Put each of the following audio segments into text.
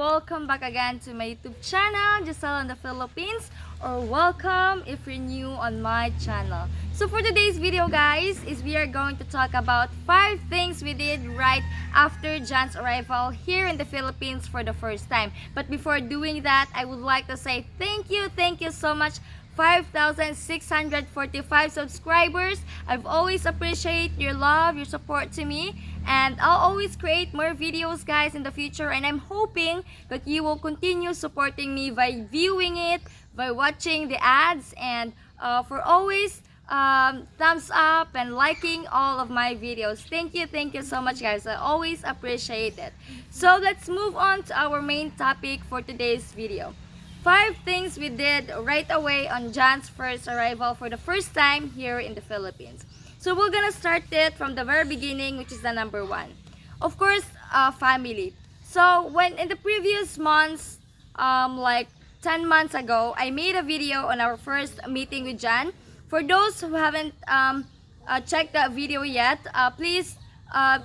welcome back again to my YouTube channel, Giselle in the Philippines, or welcome if you're new on my channel. So for today's video guys, we are going to talk about 5 things we did right after Jan's arrival here in the Philippines for the first time. But before doing that, I would like to say thank you so much. 5,645 subscribers. I've always appreciate your love, your support to me, and I'll always create more videos guys in the future, and I'm hoping that you will continue supporting me by viewing it, by watching the ads, and for always thumbs up and liking all of my videos. Thank you so much guys. I always appreciate it. So let's move on to our main topic for today's video. 5 things we did right away on Jan's first arrival for the first time here in the Philippines. So we're gonna start it from the very beginning, which is the number 1. Of course, family. So when in the previous months, like 10 months ago, I made a video on our first meeting with Jan. For those who haven't checked that video yet, please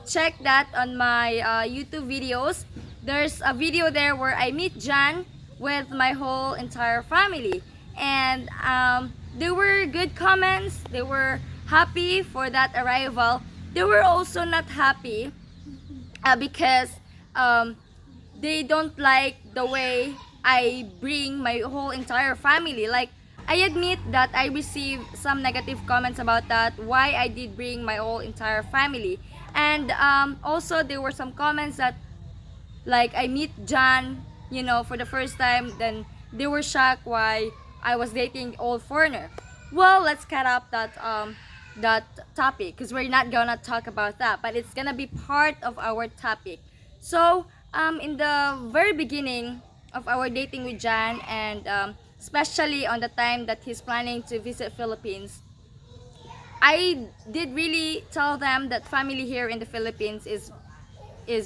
check that on my YouTube videos. There's a video there where I meet Jan with my whole entire family, and there were good comments. They were happy for that arrival. They were also not happy because they don't like the way I bring my whole entire family. Like, I admit that I received some negative comments about that, why I did bring my whole entire family. And also there were some comments that, like, I meet Jan, you know, for the first time, then they were shocked why I was dating old foreigner. Well, let's cut up that topic because we're not gonna talk about that, but it's gonna be part of our topic. So in the very beginning of our dating with Jan, and especially on the time that he's planning to visit Philippines, I did really tell them that family here in the Philippines is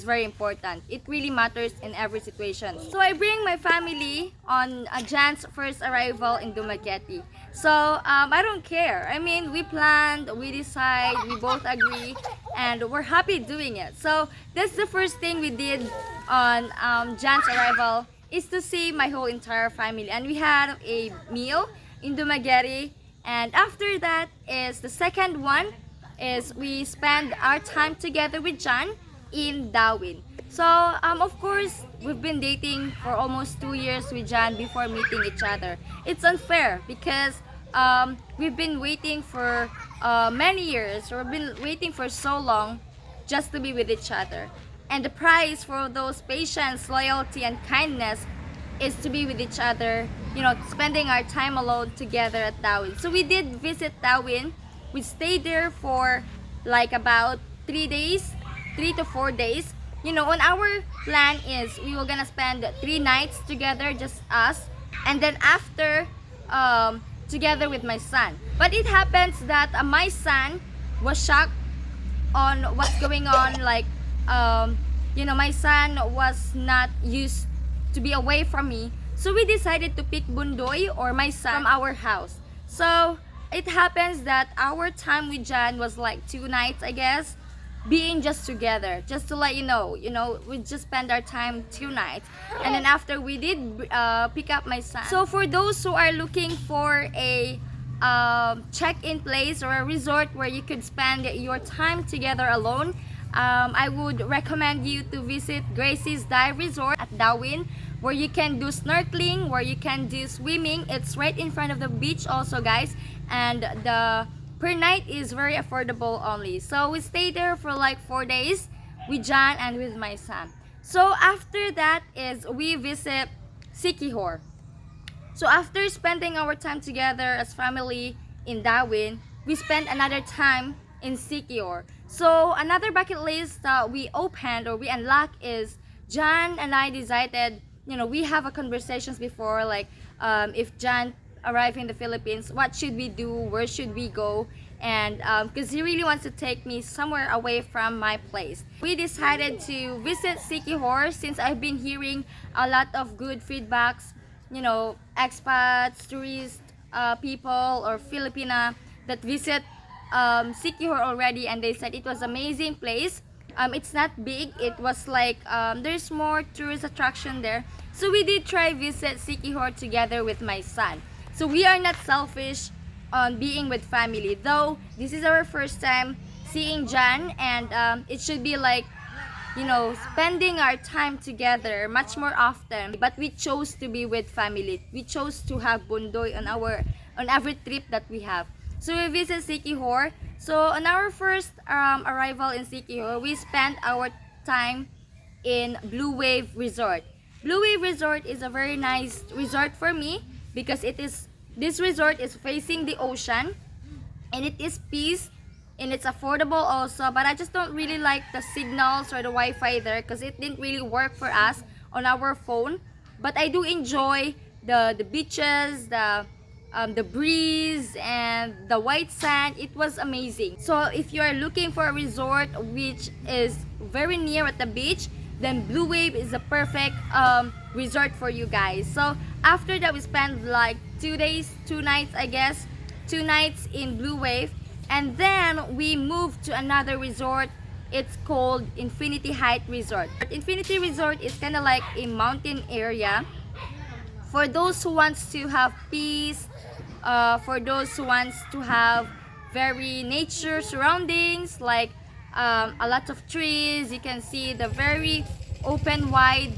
very important. It really matters in every situation. So I bring my family on Jan's first arrival in Dumaguete. So I don't care. I mean, we planned, we decide, we both agree, and we're happy doing it. So that's the first thing we did on Jan's arrival, is to see my whole entire family. And we had a meal in Dumaguete. And after that is the second one, is we spend our time together with Jan in Darwin. So of course, we've been dating for almost 2 years with Jan before meeting each other. It's unfair because we've been waiting for many years, or we've been waiting for so long just to be with each other. And the price for those patience, loyalty, and kindness is to be with each other, you know, spending our time alone together at Darwin. So we did visit Darwin. We stayed there for like about 3 days, 3 to 4 days. You know, on our plan is we were gonna spend 3 nights together, just us, and then after together with my son. But it happens that my son was shocked on what's going on. Like you know, my son was not used to be away from me, so we decided to pick Bundoy, or my son, from our house. So it happens that our time with Jan was like 2 nights, I guess, being just together. Just to let you know, we just spend our time 2 nights, and then after we did pick up my son. So for those who are looking for a check-in place or a resort where you could spend your time together alone, I would recommend you to visit Gracie's Dive Resort at Darwin, where you can do snorkeling, where you can do swimming. It's right in front of the beach also guys, and the per night is very affordable only. So we stayed there for like 4 days with Jan and with my son. So after that is we visit Siquijor. So after spending our time together as family in Darwin, we spent another time in Siquijor. So another bucket list that we opened, or we unlocked, is Jan and I decided, you know, we have a conversations before, like if Jan arrive in the Philippines, what should we do, where should we go, and because he really wants to take me somewhere away from my place. We decided to visit Siquijor since I've been hearing a lot of good feedbacks, you know, expats, tourist people, or filipina that visit Siquijor already, and they said it was amazing place. It's not big. It was like there's more tourist attraction there. So we did try visit Siquijor together with my son. So we are not selfish on being with family. Though this is our first time seeing Jan, and it should be like, you know, spending our time together much more often. But we chose to be with family. We chose to have bundoy on every trip that we have. So we visit Siquijor. So on our first arrival in Siquijor, we spent our time in Blue Wave Resort. Blue Wave Resort is a very nice resort for me because this resort is facing the ocean, and it is peace, and it's affordable also. But I just don't really like the signals or the Wi-Fi there because it didn't really work for us on our phone. But I do enjoy the beaches, the breeze, and the white sand. It was amazing. So if you are looking for a resort which is very near at the beach, then Blue Wave is a perfect resort for you guys. So after that, we spent like 2 days 2 nights, I guess, 2 nights in Blue Wave, and then we moved to another resort. It's called Infinity Height Resort. Infinity Resort is kind of like a mountain area for those who wants to have peace, for those who wants to have very nature surroundings, like a lot of trees. You can see the very open wide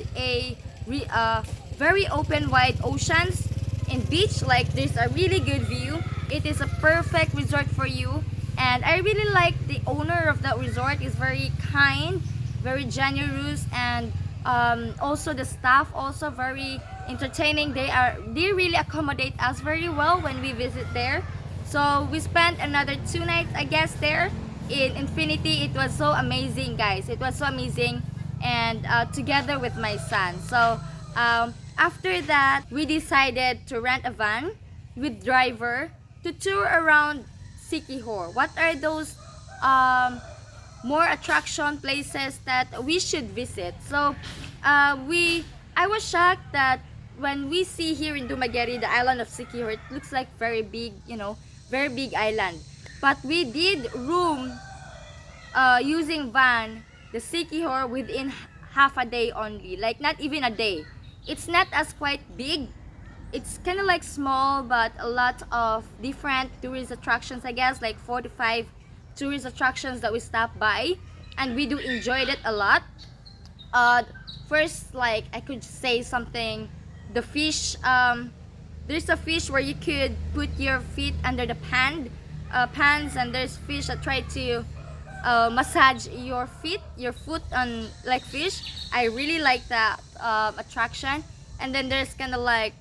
very open wide oceans and beach. Like there's a really good view. It is a perfect resort for you, and I really like the owner of that resort. Is very kind, very generous, and also the staff also very entertaining. They really accommodate us very well when we visit there. So we spent another 2 nights, I guess, there in Infinity. It was so amazing, guys. It was so amazing, and together with my son. So after that, we decided to rent a van with driver to tour around Siquijor. What are those more attraction places that we should visit? So I was shocked that when we see here in Dumaguete the island of Siquijor, it looks like very big, you know, very big island. But we did room using van the Siquijor within half a day only, like not even a day. It's not as quite big. It's kind of like small, but a lot of different tourist attractions, I guess, like 4 to 5 tourist attractions that we stopped by, and we do enjoyed it a lot. First, like I could say something, the fish. There's a fish where you could put your feet under the pans, and there's fish that try to massage your foot on like fish. I really like that attraction. And then there's kind of like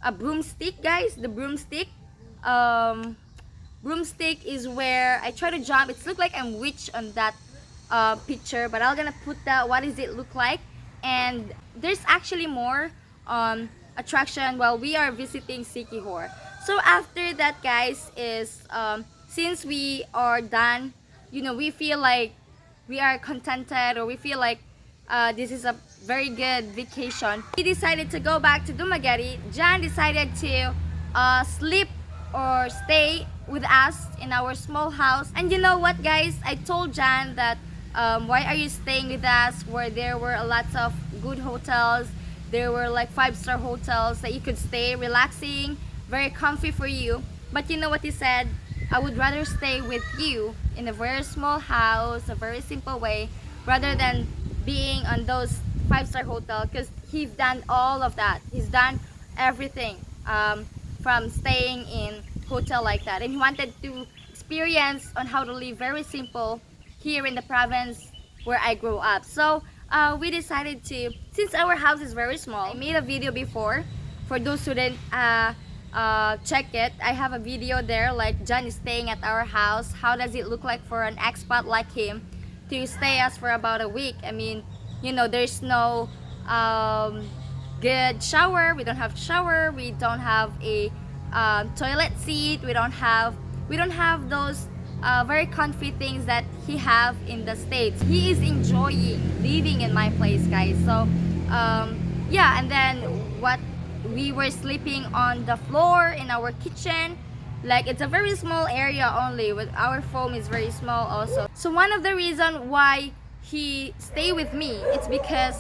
a broomstick, guys. The broomstick. Broomstick is where I try to jump. It's look like I'm witch on that picture, but I'm gonna put that. What does it look like? And there's actually more attraction while we are visiting Siquijor. So after that, guys, is since we are done, you know, we feel like we are contented, or we feel like this is a very good vacation. We decided to go back to Dumaguete. Jan decided to sleep or stay with us in our small house. And you know what, guys? I told Jan that why are you staying with us where there were a lot of good hotels. There were like 5-star hotels that you could stay relaxing, very comfy for you. But you know what he said? I would rather stay with you in a very small house, a very simple way, rather than being on those 5-star hotel, because he's done all of that. He's done everything from staying in hotel like that, and he wanted to experience on how to live very simple here in the province where I grew up. So we decided to, since our house is very small, I made a video before. For those who didn't check it, I have a video there, like John is staying at our house. How does it look like for an expat like him to stay us for about a week? I mean, you know, there's no good shower. We don't have shower. We don't have a toilet seat. We don't have those very comfy things that he have in the States. He is enjoying living in my place, guys. So yeah, and then what, we were sleeping on the floor in our kitchen. Like, it's a very small area only, with our foam is very small also. So one of the reason why he stay with me, it's because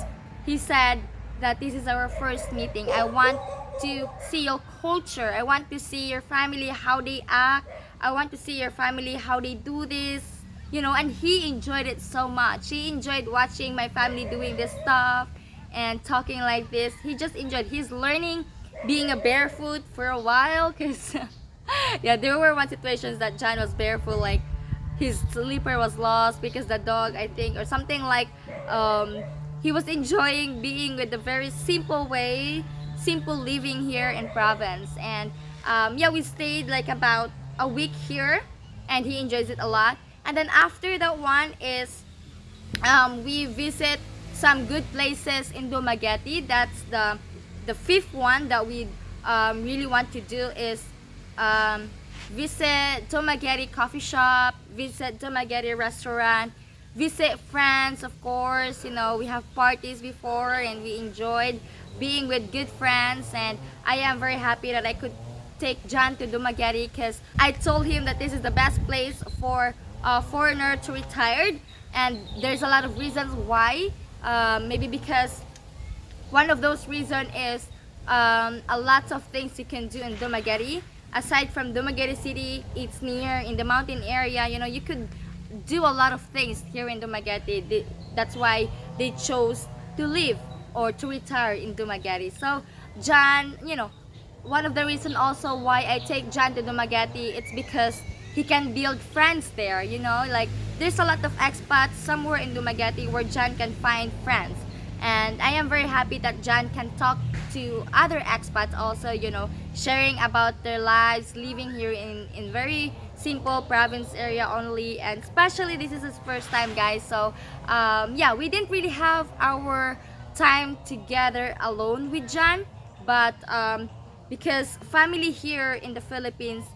he said that this is our first meeting. I want to see your culture. I want to see your family, how they act. I want to see your family, how they do this. And he enjoyed it so much. He enjoyed watching my family doing this stuff and talking like this. He just enjoyed. He's learning being a barefoot for a while, because yeah, there were one situations that John was barefoot, like his slipper was lost because the dog, I think, or something, like he was enjoying being with the very simple way, simple living here in province. And yeah, we stayed like about a week here, and he enjoys it a lot. And then after that one is we visit some good places in Dumaguete. That's the fifth one that we really want to do is visit Dumaguete coffee shop, visit Dumaguete restaurant, visit friends, of course. We have parties before, and we enjoyed being with good friends. And I am very happy that I could take John to Dumaguete, because I told him that this is the best place for a foreigner to retire. And there's a lot of reasons why. Maybe because one of those reasons is a lot of things you can do in Dumaguete. Aside from Dumaguete City, it's near in the mountain area. You could do a lot of things here in Dumaguete. That's why they chose to live or to retire in Dumaguete. So John, one of the reasons also why I take John to Dumaguete, it's because he can build friends there. Like there's a lot of expats somewhere in Dumaguete where John can find friends. And I am very happy that John can talk to other expats also, sharing about their lives, living here in very simple province area only. And especially this is his first time, guys. So yeah, we didn't really have our time together alone with John. But because family here in the Philippines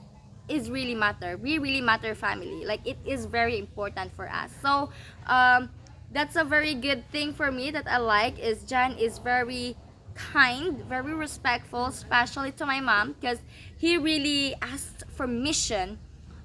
is really matter. We really matter family. Like it is very important for us. So that's a very good thing for me that I like, is John is very kind, very respectful, especially to my mom, because he really asked permission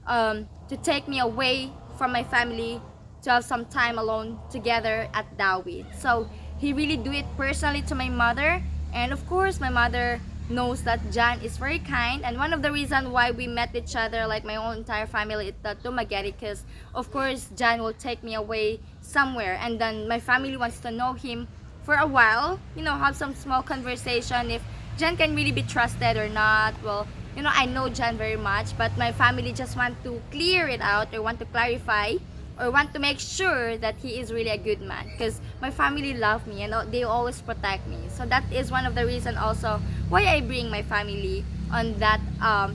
to take me away from my family to have some time alone together at Dawit. So he really do it personally to my mother. And of course my mother knows that John is very kind. And one of the reasons why we met each other, like my whole entire family, is at Dumaguete, because of course John will take me away somewhere, and then my family wants to know him for a while, have some small conversation if John can really be trusted or not. Well, I know John very much, but my family just want to clear it out, or want to clarify, or want to make sure that he is really a good man, because my family love me and they always protect me. So that is one of the reasons also why I bring my family on that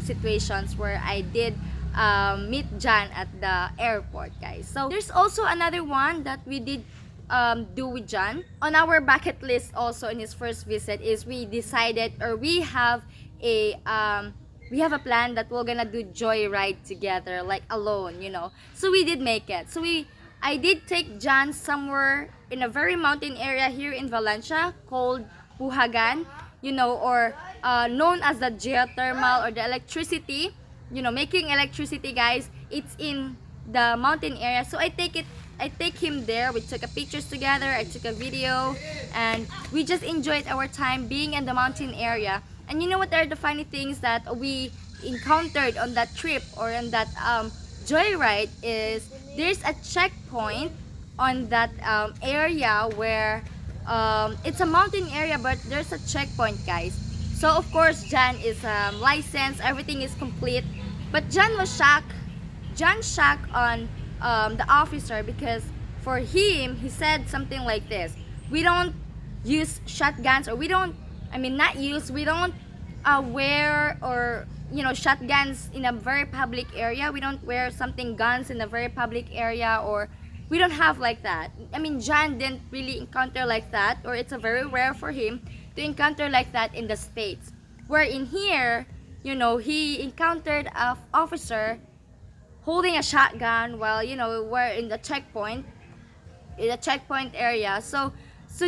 situations where I did meet John at the airport, guys. So there's also another one that we did do with John on our bucket list also in his first visit, is we decided, or we have a plan that we're gonna do joyride together, like alone. So we did make it. So I did take John somewhere in a very mountain area here in Valencia called Buhagan, or known as the geothermal, or the electricity, making electricity, guys. It's in the mountain area. So I take him there. We took a pictures together, I took a video, and we just enjoyed our time being in the mountain area. And you know what are the funny things that we encountered on that trip, or on that joyride, is there's a checkpoint on that area where it's a mountain area, but there's a checkpoint, guys. So of course John is licensed, everything is complete, but John was shocked. John shocked on the officer, because for him, he said something like this: we don't use shotguns, or we don't wear, or shotguns in a very public area. We don't wear something guns in a very public area, or we don't have like that. John didn't really encounter like that, or it's a very rare for him to encounter like that in the States. Where in here, he encountered a officer holding a shotgun while we're in the checkpoint area. So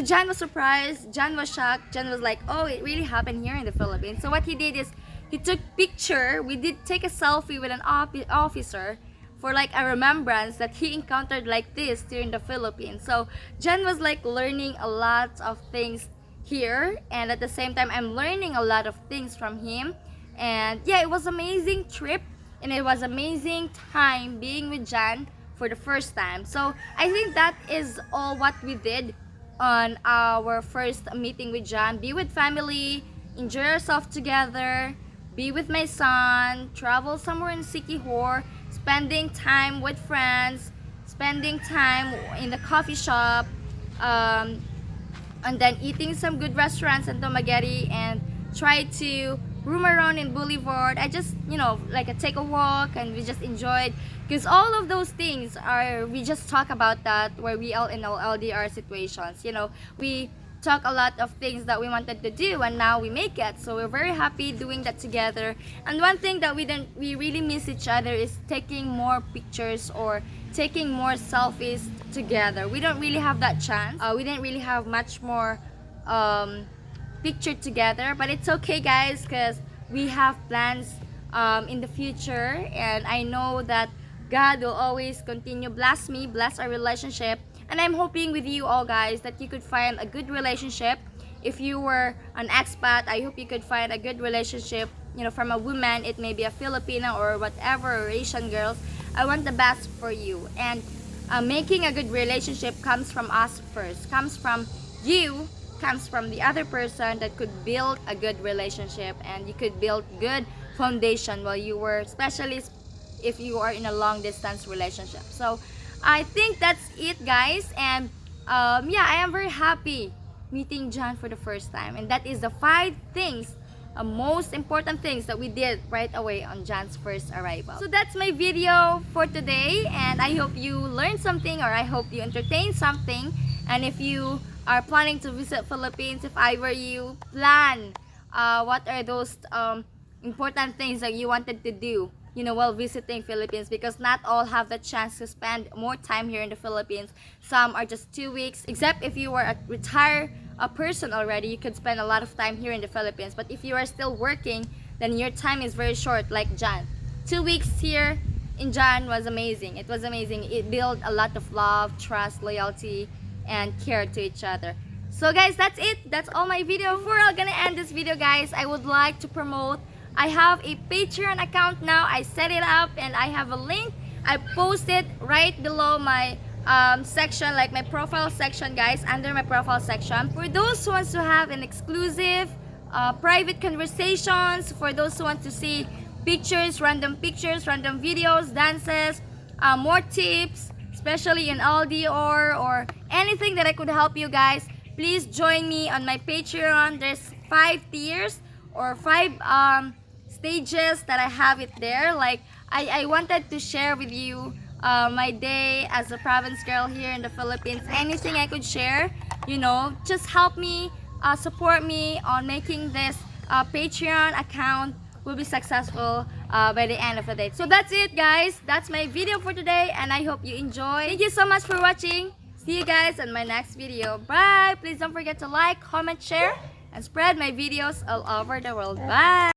John was surprised, John was shocked, John was like, oh, it really happened here in the Philippines. So what he did is he took picture. We did take a selfie with an officer for like a remembrance that he encountered like this here in the Philippines. So Jan was like learning a lot of things here, and at the same time I'm learning a lot of things from him. And yeah, it was amazing trip, and it was amazing time being with Jan for the first time. So I think that is all what we did on our first meeting with Jan. Be with family, enjoy yourself together, be with my son, travel somewhere in Sikihor, spending time with friends, spending time in the coffee shop, um, and then eating some good restaurants in Dumaguete, and try to roam around in Boulevard. I just, like take a walk, and we just enjoyed, because all of those things are, we just talk about that where we all in our LDR situations. We talk a lot of things that we wanted to do, and now we make it. So we're very happy doing that together. And one thing that we really miss each other is taking more pictures or taking more selfies together. We don't really have that chance. We didn't really have much more picture together, but it's okay, guys, because we have plans in the future, and I know that God will always continue bless me, bless our relationship. And I'm hoping with you all, guys, that you could find a good relationship. If you were an expat, I hope you could find a good relationship, from a woman. It may be a Filipina or whatever, or Asian girls. I want the best for you. And making a good relationship comes from us first, comes from you, comes from the other person, that could build a good relationship, and you could build good foundation while you were, especially if you are in a long distance relationship. So I think that's it, guys. And yeah, I am very happy meeting Jan for the first time, and that is the 5 things, most important things that we did right away on Jan's first arrival. So that's my video for today, and I hope you learned something, or I hope you entertained something. And if you are planning to visit Philippines, if I were you, plan what are those important things that you wanted to do, while visiting Philippines, because not all have the chance to spend more time here in the Philippines. Some are just 2 weeks, except if you are a retired person already, you could spend a lot of time here in the Philippines. But if you are still working, then your time is very short, like Jan. 2 weeks here in Jan was amazing. It was amazing. It built a lot of love, trust, loyalty, and care to each other. So guys, that's it. That's all my video. Before I'm gonna end this video, guys, I would like to promote, I have a Patreon account now. I set it up, and I have a link. I posted right below my section, like my profile section, guys, under my profile section. For those who wants to have an exclusive private conversations, for those who want to see pictures, random videos, dances, more tips, especially in Aldi or anything that I could help you guys, please join me on my Patreon. There's 5 tiers or 5 stages that I have it there. Like I wanted to share with you my day as a province girl here in the Philippines. Anything I could share, just help me, support me on making this Patreon account will be successful by the end of the day. So that's it, guys. That's my video for today, and I hope you enjoy. Thank you so much for watching. See you guys in my next video. Bye. Please don't forget to like, comment, share, and spread my videos all over the world. Bye.